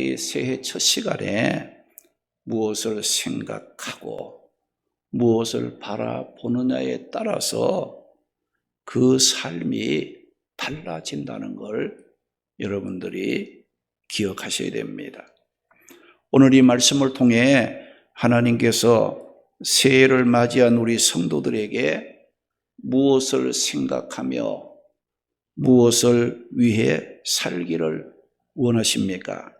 이 새해 첫 시간에 무엇을 생각하고 무엇을 바라보느냐에 따라서 그 삶이 달라진다는 걸 여러분들이 기억하셔야 됩니다. 오늘 이 말씀을 통해 하나님께서 새해를 맞이한 우리 성도들에게 무엇을 생각하며 무엇을 위해 살기를 원하십니까?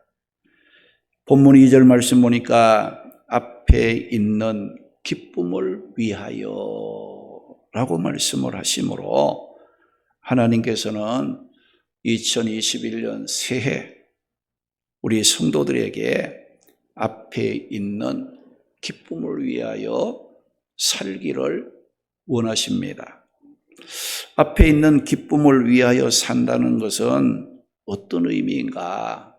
본문 2절 말씀 보니까 앞에 있는 기쁨을 위하여 라고 말씀을 하시므로 하나님께서는 2021년 새해 우리 성도들에게 앞에 있는 기쁨을 위하여 살기를 원하십니다. 앞에 있는 기쁨을 위하여 산다는 것은 어떤 의미인가?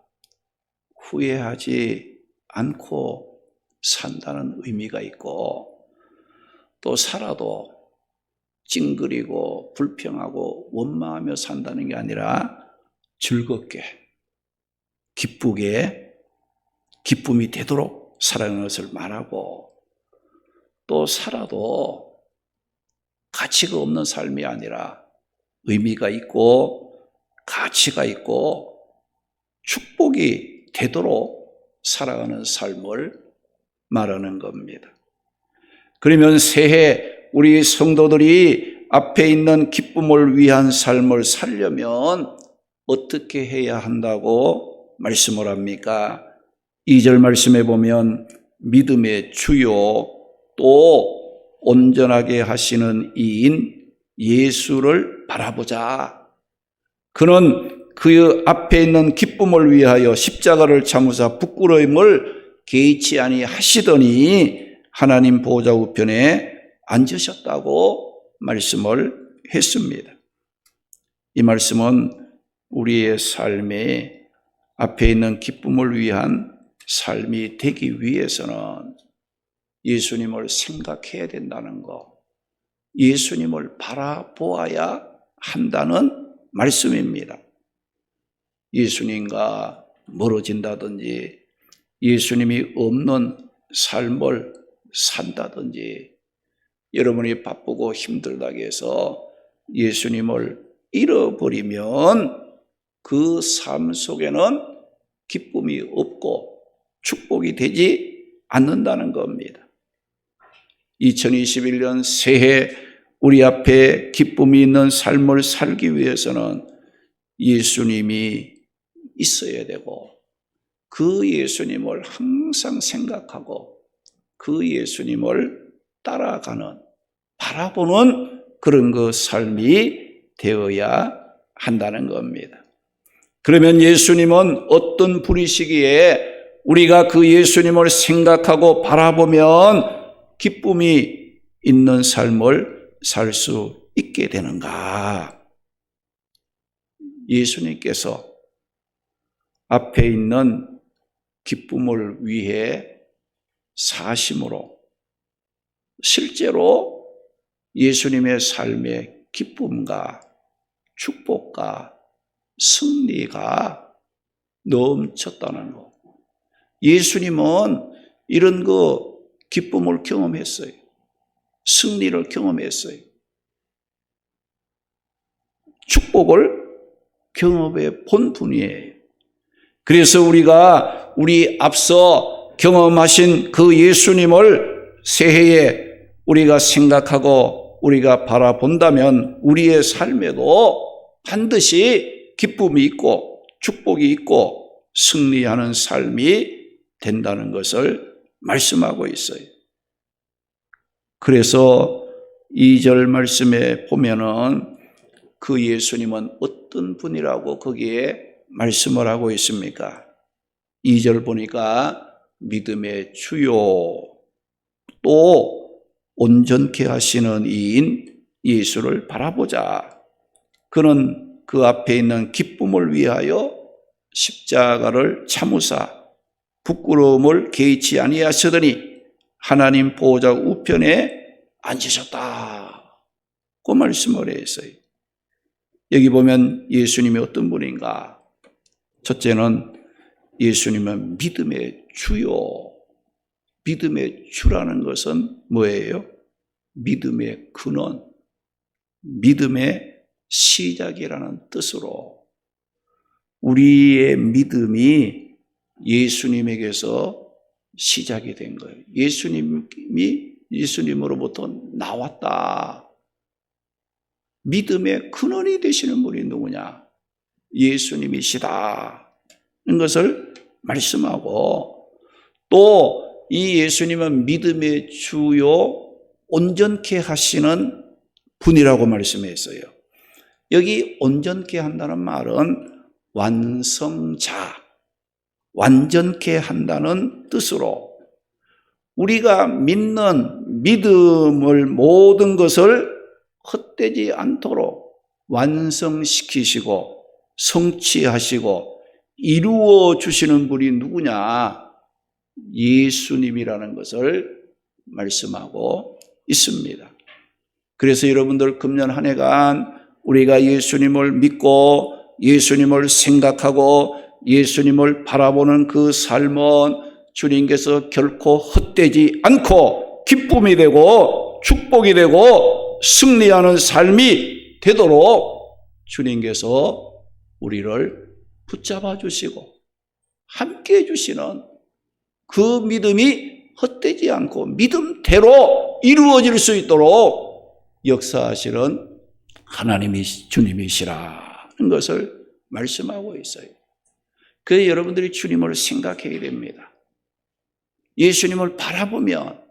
후회하지 않고 산다는 의미가 있고, 또 살아도 찡그리고 불평하고 원망하며 산다는 게 아니라 즐겁게 기쁘게 기쁨이 되도록 살아가는 것을 말하고, 또 살아도 가치가 없는 삶이 아니라 의미가 있고 가치가 있고 축복이 되도록 살아가는 삶을 말하는 겁니다. 그러면 새해 우리 성도들이 앞에 있는 기쁨을 위한 삶을 살려면 어떻게 해야 한다고 말씀을 합니까? 2절 말씀에 보면 믿음의 주요 또 온전하게 하시는 이인 예수를 바라보자. 그는 그 앞에 있는 기쁨을 위하여 십자가를 참으사 부끄러움을 개의치 아니하시더니 하나님 보좌 우편에 앉으셨다고 말씀을 했습니다. 이 말씀은 우리의 삶에 앞에 있는 기쁨을 위한 삶이 되기 위해서는 예수님을 생각해야 된다는 것, 예수님을 바라보아야 한다는 말씀입니다. 예수님과 멀어진다든지 예수님이 없는 삶을 산다든지 여러분이 바쁘고 힘들다고 해서 예수님을 잃어버리면 그 삶 속에는 기쁨이 없고 축복이 되지 않는다는 겁니다. 2021년 새해 우리 앞에 기쁨이 있는 삶을 살기 위해서는 예수님이 있어야 되고 그 예수님을 항상 생각하고 그 예수님을 따라가는 바라보는 그런 그 삶이 되어야 한다는 겁니다. 그러면 예수님은 어떤 분이시기에 우리가 그 예수님을 생각하고 바라보면 기쁨이 있는 삶을 살 수 있게 되는가? 예수님께서 앞에 있는 기쁨을 위해 사심으로 실제로 예수님의 삶의 기쁨과 축복과 승리가 넘쳤다는 것. 예수님은 이런 그 기쁨을 경험했어요. 승리를 경험했어요. 축복을 경험해 본 분이에요. 그래서 우리가 우리 앞서 경험하신 그 예수님을 새해에 우리가 생각하고 우리가 바라본다면 우리의 삶에도 반드시 기쁨이 있고 축복이 있고 승리하는 삶이 된다는 것을 말씀하고 있어요. 그래서 2절 말씀에 보면은 그 예수님은 어떤 분이라고 거기에 말씀을 하고 있습니까? 2절 보니까 믿음의 주요 또 온전케 하시는 이인 예수를 바라보자. 그는 그 앞에 있는 기쁨을 위하여 십자가를 참으사 부끄러움을 개의치 아니하시더니 하나님 보좌 우편에 앉으셨다. 그 말씀을 했어요. 여기 보면 예수님이 어떤 분인가? 첫째는 예수님은 믿음의 주요. 믿음의 주라는 것은 뭐예요? 믿음의 근원, 믿음의 시작이라는 뜻으로 우리의 믿음이 예수님에게서 시작이 된 거예요. 예수님으로부터 나왔다. 믿음의 근원이 되시는 분이 누구냐? 예수님이시다. 는 것을 말씀하고, 또 이 예수님은 믿음의 주요 온전케 하시는 분이라고 말씀했어요. 여기 온전케 한다는 말은 완성자, 완전케 한다는 뜻으로 우리가 믿는 믿음을 모든 것을 헛되지 않도록 완성시키시고 성취하시고 이루어 주시는 분이 누구냐? 예수님이라는 것을 말씀하고 있습니다. 그래서 여러분들 금년 한 해간 우리가 예수님을 믿고 예수님을 생각하고 예수님을 바라보는 그 삶은 주님께서 결코 헛되지 않고 기쁨이 되고 축복이 되고 승리하는 삶이 되도록 주님께서 우리를 붙잡아 주시고 함께 해 주시는 그 믿음이 헛되지 않고 믿음대로 이루어질 수 있도록 역사하시는 하나님이 주님이시라는 것을 말씀하고 있어요. 그래서 여러분들이 주님을 생각해야 됩니다. 예수님을 바라보면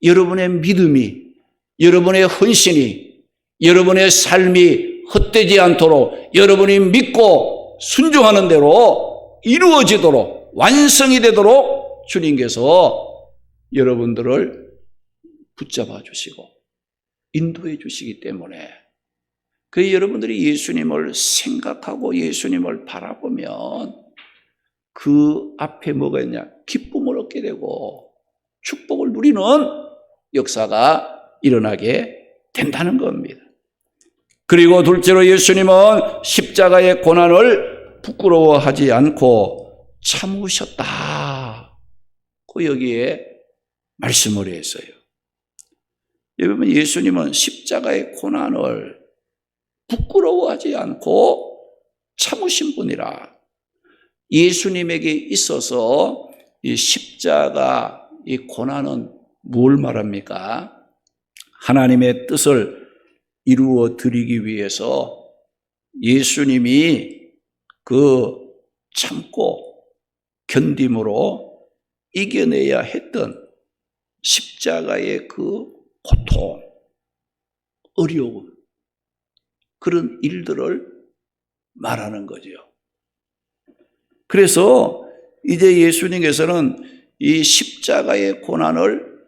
여러분의 믿음이, 여러분의 헌신이, 여러분의 삶이 헛되지 않도록 여러분이 믿고 순종하는 대로 이루어지도록 완성이 되도록 주님께서 여러분들을 붙잡아 주시고 인도해 주시기 때문에 그 여러분들이 예수님을 생각하고 예수님을 바라보면 그 앞에 뭐가 있냐? 기쁨을 얻게 되고 축복을 누리는 역사가 일어나게 된다는 겁니다. 그리고 둘째로 예수님은 십자가의 고난을 부끄러워하지 않고 참으셨다. 그 여기에 말씀을 했어요. 여러분, 예수님은 십자가의 고난을 부끄러워하지 않고 참으신 분이라. 예수님에게 있어서 이 십자가 이 고난은 뭘 말합니까? 하나님의 뜻을 이루어 드리기 위해서 예수님이 그 참고 견딤으로 이겨내야 했던 십자가의 그 고통, 어려움, 그런 일들을 말하는 거죠. 그래서 이제 예수님께서는 이 십자가의 고난을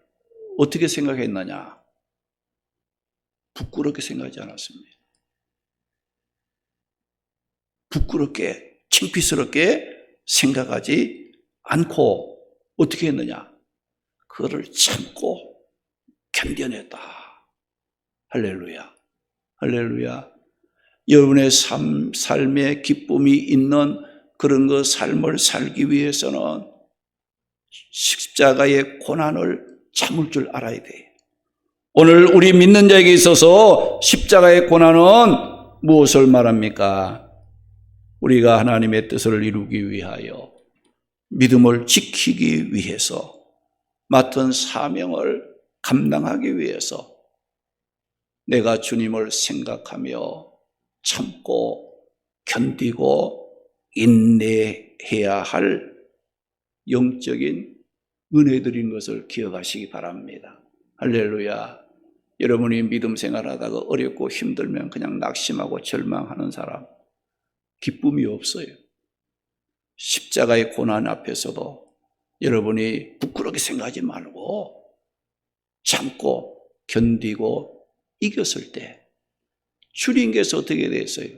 어떻게 생각했느냐? 부끄럽게 생각하지 않았습니다. 부끄럽게, 창피스럽게 생각하지 않고 어떻게 했느냐? 그거를 참고 견뎌냈다. 할렐루야. 할렐루야. 여러분의 삶에 기쁨이 있는 그런 그 삶을 살기 위해서는 십자가의 고난을 참을 줄 알아야 돼요. 오늘 우리 믿는 자에게 있어서 십자가의 고난은 무엇을 말합니까? 우리가 하나님의 뜻을 이루기 위하여 믿음을 지키기 위해서 맡은 사명을 감당하기 위해서 내가 주님을 생각하며 참고 견디고 인내해야 할 영적인 은혜들인 것을 기억하시기 바랍니다. 할렐루야. 여러분이 믿음 생활하다가 어렵고 힘들면 그냥 낙심하고 절망하는 사람, 기쁨이 없어요. 십자가의 고난 앞에서도 여러분이 부끄럽게 생각하지 말고 참고 견디고 이겼을 때 주님께서 어떻게 됐어요?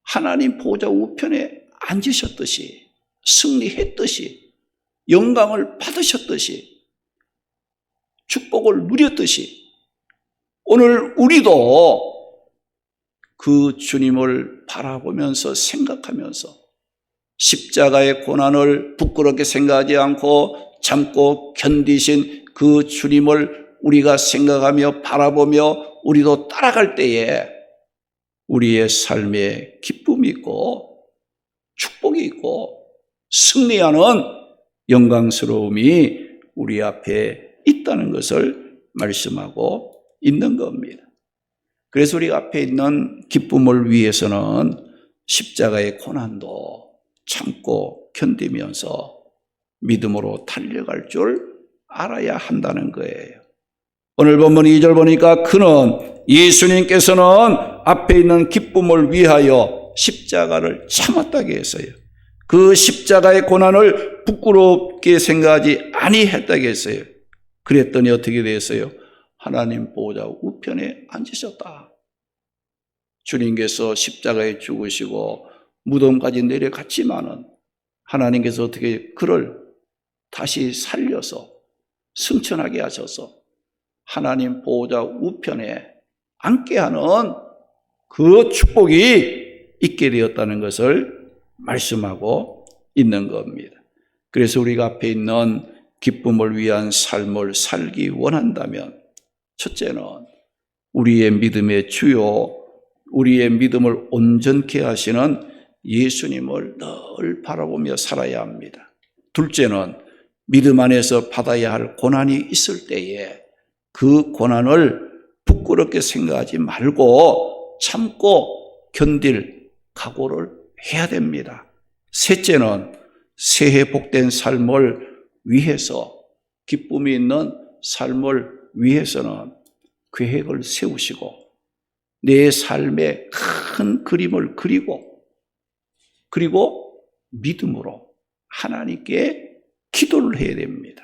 하나님 보좌 우편에 앉으셨듯이, 승리했듯이, 영광을 받으셨듯이, 축복을 누렸듯이 오늘 우리도 그 주님을 바라보면서 생각하면서 십자가의 고난을 부끄럽게 생각하지 않고 참고 견디신 그 주님을 우리가 생각하며 바라보며 우리도 따라갈 때에 우리의 삶에 기쁨이 있고 축복이 있고 승리하는 영광스러움이 우리 앞에 있다는 것을 말씀하고 있는 겁니다. 그래서 우리 앞에 있는 기쁨을 위해서는 십자가의 고난도 참고 견디면서 믿음으로 달려갈 줄 알아야 한다는 거예요. 오늘 본문 2절 보니까 그는 예수님께서는 앞에 있는 기쁨을 위하여 십자가를 참았다고 했어요. 그 십자가의 고난을 부끄럽게 생각하지 아니했다고 했어요. 그랬더니 어떻게 됐어요? 하나님 보호자 우편에 앉으셨다. 주님께서 십자가에 죽으시고 무덤까지 내려갔지만은 하나님께서 어떻게 그를 다시 살려서 승천하게 하셔서 하나님 보호자 우편에 앉게 하는 그 축복이 있게 되었다는 것을 말씀하고 있는 겁니다. 그래서 우리가 앞에 있는 기쁨을 위한 삶을 살기 원한다면 첫째는 우리의 믿음의 주요, 우리의 믿음을 온전케 하시는 예수님을 늘 바라보며 살아야 합니다. 둘째는 믿음 안에서 받아야 할 고난이 있을 때에 그 고난을 부끄럽게 생각하지 말고 참고 견딜 각오를 해야 됩니다. 셋째는 새해 복된 삶을 위해서, 기쁨이 있는 삶을 위해서는 계획을 세우시고 내 삶의 큰 그림을 그리고 믿음으로 하나님께 기도를 해야 됩니다.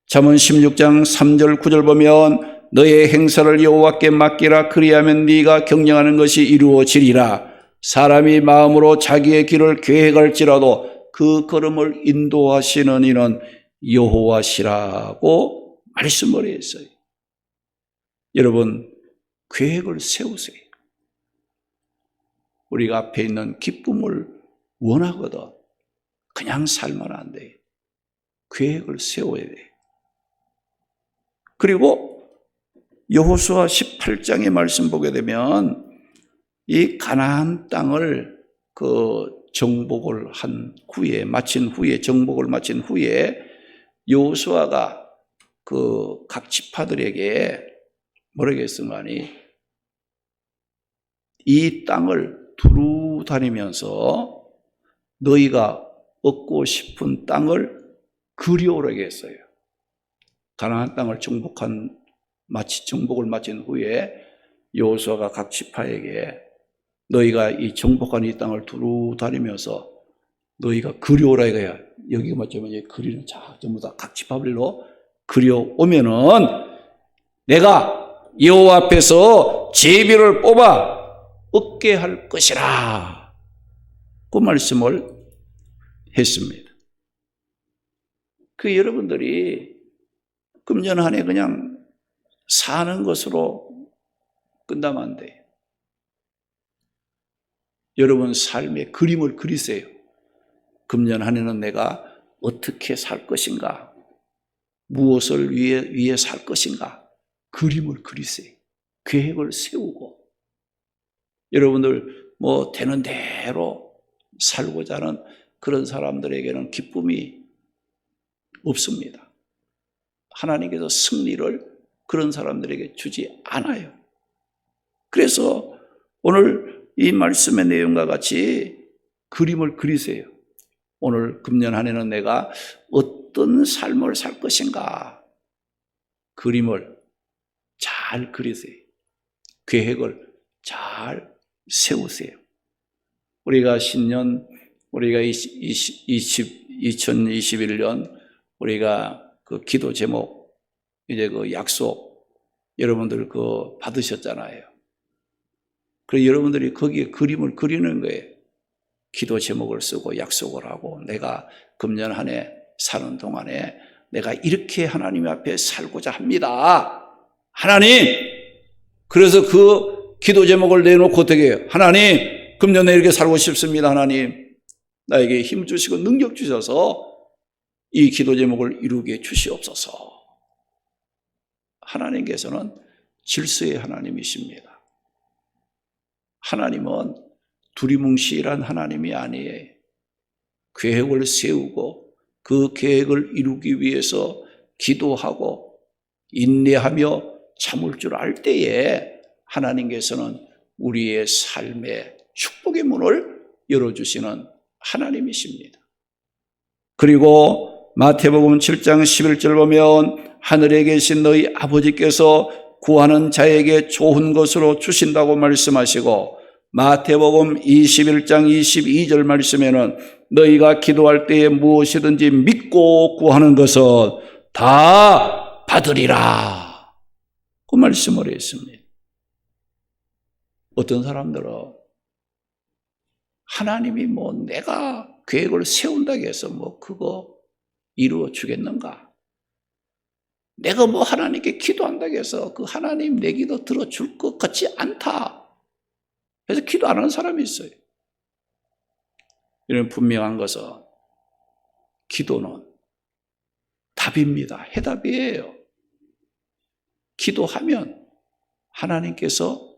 잠언 16장 3절 9절 보면 너의 행사를 여호와께 맡기라. 그리하면 네가 경영하는 것이 이루어지리라. 사람이 마음으로 자기의 길을 계획할지라도 그 걸음을 인도하시는 이는 여호와시라고 말씀을 했어요. 여러분, 계획을 세우세요. 우리가 앞에 있는 기쁨을 원하거든 그냥 살면 안 돼요. 계획을 세워야 돼요. 그리고 여호수아 18장의 말씀 보게 되면 이 가나안 땅을 정복을 한 후에, 정복을 마친 후에 여호수아가 각 지파들에게 뭐라고 했으면이 이 땅을 두루 다니면서 너희가 얻고 싶은 땅을 그리오라고 했어요. 가나안 땅을 정복을 마친 후에 여호수아가 각 지파에게 너희가 이 정복한 이 땅을 두루 다니면서 너희가 그리오라 이거야. 여기가 맞자면 그리는 전부 다 각 지파별로 그려오면은 내가 여호와 앞에서 제비를 뽑아 얻게 할 것이라. 그 말씀을 했습니다. 여러분들이 금년 한 해 그냥 사는 것으로 끝나면 안 돼요. 여러분 삶의 그림을 그리세요. 금년 한 해는 내가 어떻게 살 것인가? 무엇을 위해 살 것인가? 그림을 그리세요. 계획을 세우고 여러분들 되는 대로 살고자 하는 그런 사람들에게는 기쁨이 없습니다. 하나님께서 승리를 그런 사람들에게 주지 않아요. 그래서 오늘 이 말씀의 내용과 같이 그림을 그리세요. 오늘 금년 한 해는 내가 어떤 삶을 살 것인가? 그림을 잘 그리세요. 계획을 잘 세우세요. 우리가 신년, 우리가 2021년 우리가 기도 제목, 이제 약속 여러분들 받으셨잖아요. 그래서 여러분들이 거기에 그림을 그리는 거예요. 기도 제목을 쓰고 약속을 하고 내가 금년 한 해 사는 동안에 내가 이렇게 하나님 앞에 살고자 합니다. 하나님, 그래서 기도 제목을 내놓고 어떻게 해요? 하나님, 금년에 이렇게 살고 싶습니다. 하나님, 나에게 힘 주시고 능력 주셔서 이 기도 제목을 이루게 주시옵소서. 하나님께서는 질서의 하나님이십니다. 하나님은 두리뭉실한 하나님이 아니에요. 계획을 세우고 그 계획을 이루기 위해서 기도하고 인내하며 참을 줄 알 때에 하나님께서는 우리의 삶의 축복의 문을 열어주시는 하나님이십니다. 그리고 마태복음 7장 11절 보면 하늘에 계신 너희 아버지께서 구하는 자에게 좋은 것으로 주신다고 말씀하시고, 마태복음 21장 22절 말씀에는 너희가 기도할 때에 무엇이든지 믿고 구하는 것은 다 받으리라, 그 말씀을 했습니다. 어떤 사람들은 하나님이 내가 계획을 세운다고 해서 그거 이루어 주겠는가? 내가 하나님께 기도한다고 해서 그 하나님 내 기도 들어줄 것 같지 않다. 그래서 기도 안 하는 사람이 있어요. 이런 분명한 것은 기도는 답입니다. 해답이에요. 기도하면 하나님께서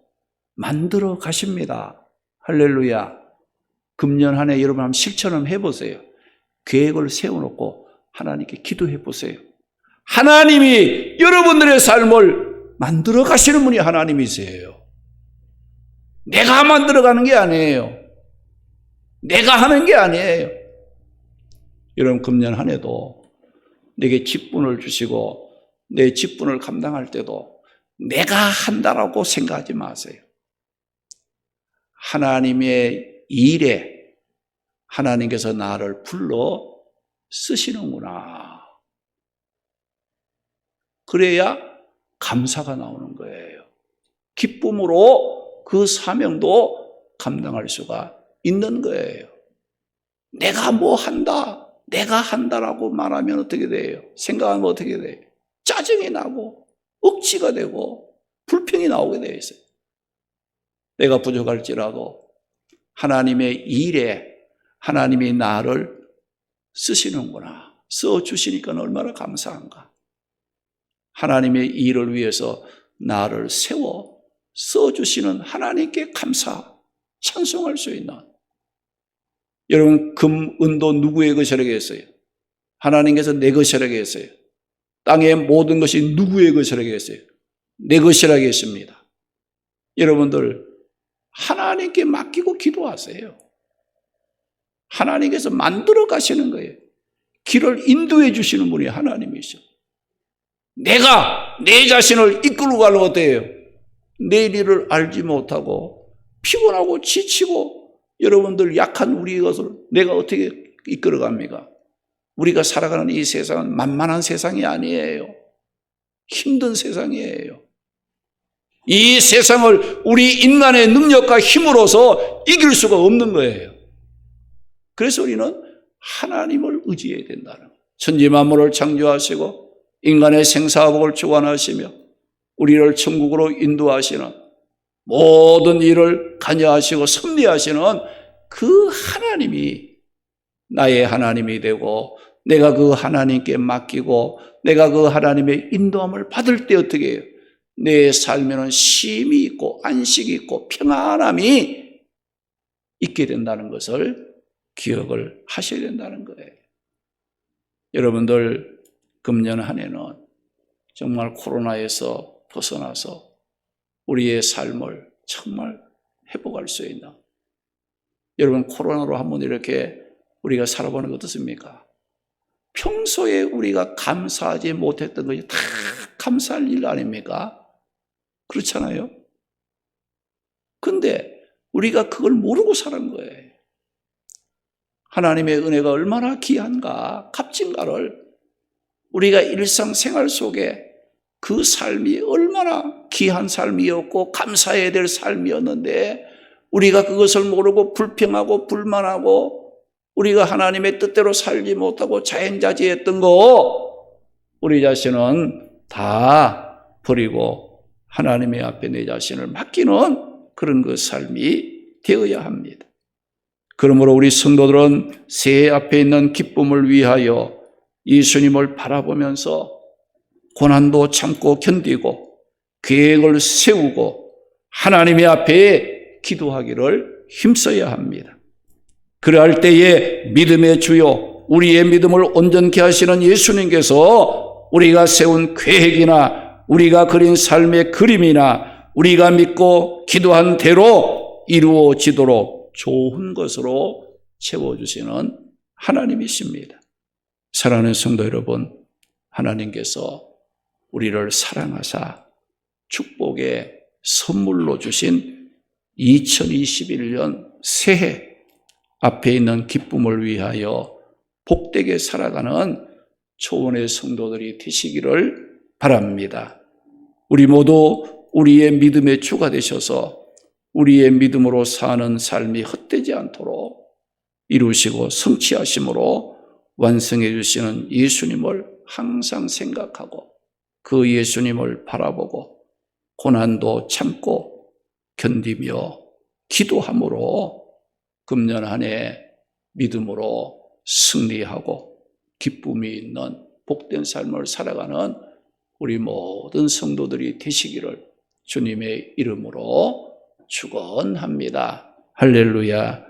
만들어 가십니다. 할렐루야. 금년 한 해 여러분 한번 실천 한번 해보세요. 계획을 세워놓고 하나님께 기도해 보세요. 하나님이 여러분들의 삶을 만들어 가시는 분이 하나님이세요. 내가 만들어 가는 게 아니에요. 내가 하는 게 아니에요. 여러분 금년 한 해도 내게 직분을 주시고 내 직분을 감당할 때도 내가 한다라고 생각하지 마세요. 하나님의 일에 하나님께서 나를 불러 쓰시는구나. 그래야 감사가 나오는 거예요. 기쁨으로 그 사명도 감당할 수가 있는 거예요. 내가 한다, 내가 한다라고 말하면 어떻게 돼요? 생각하면 어떻게 돼요? 짜증이 나고 억지가 되고 불평이 나오게 되어 있어요. 내가 부족할지라도 하나님의 일에 하나님이 나를 쓰시는구나, 써주시니까 얼마나 감사한가. 하나님의 일을 위해서 나를 세워 써주시는 하나님께 감사, 찬송할 수 있는, 여러분 금, 은도 누구의 것이라고 했어요? 하나님께서 내 것이라고 했어요. 땅의 모든 것이 누구의 것이라고 했어요? 내 것이라고 했습니다. 여러분들 하나님께 맡기고 기도하세요. 하나님께서 만들어 가시는 거예요. 길을 인도해 주시는 분이 하나님이셔. 내가 내 자신을 이끌고 가려고 어때요? 내 일을 알지 못하고 피곤하고 지치고 여러분들 약한 우리의 것을 내가 어떻게 이끌어 갑니까? 우리가 살아가는 이 세상은 만만한 세상이 아니에요. 힘든 세상이에요. 이 세상을 우리 인간의 능력과 힘으로서 이길 수가 없는 거예요. 그래서 우리는 하나님을 의지해야 된다는 거예요. 천지 만물을 창조하시고 인간의 생사복을 주관하시며 우리를 천국으로 인도하시는, 모든 일을 관여하시고 섭리하시는 그 하나님이 나의 하나님이 되고, 내가 그 하나님께 맡기고 내가 그 하나님의 인도함을 받을 때 어떻게 해요? 내 삶에는 쉼이 있고 안식이 있고 평안함이 있게 된다는 것을 기억을 하셔야 된다는 거예요. 여러분들 금년 한 해는 정말 코로나에서 벗어나서 우리의 삶을 정말 회복할 수 있는, 여러분 코로나로 한번 이렇게 우리가 살아보는 거 어떻습니까? 평소에 우리가 감사하지 못했던 것이 다 감사할 일 아닙니까? 그렇잖아요. 근데 우리가 그걸 모르고 사는 거예요. 하나님의 은혜가 얼마나 귀한가, 값진가를 우리가 일상생활 속에 그 삶이 얼마나 귀한 삶이었고 감사해야 될 삶이었는데 우리가 그것을 모르고 불평하고 불만하고 우리가 하나님의 뜻대로 살지 못하고 자행자재했던 거 우리 자신은 다 버리고 하나님의 앞에 내 자신을 맡기는 그런 그 삶이 되어야 합니다. 그러므로 우리 성도들은 새해 앞에 있는 기쁨을 위하여 예수님을 바라보면서 고난도 참고 견디고 계획을 세우고 하나님의 앞에 기도하기를 힘써야 합니다. 그러할 때에 믿음의 주요, 우리의 믿음을 온전케 하시는 예수님께서 우리가 세운 계획이나 우리가 그린 삶의 그림이나 우리가 믿고 기도한 대로 이루어지도록 좋은 것으로 채워주시는 하나님이십니다. 사랑하는 성도 여러분, 하나님께서 우리를 사랑하사 축복의 선물로 주신 2021년 새해 앞에 있는 기쁨을 위하여 복되게 살아가는 초원의 성도들이 되시기를 바랍니다. 우리 모두 우리의 믿음의 주가 되셔서 우리의 믿음으로 사는 삶이 헛되지 않도록 이루시고 성취하심으로 완성해 주시는 예수님을 항상 생각하고 그 예수님을 바라보고 고난도 참고 견디며 기도함으로 금년 한 해 믿음으로 승리하고 기쁨이 있는 복된 삶을 살아가는 우리 모든 성도들이 되시기를 주님의 이름으로 축원합니다. 할렐루야.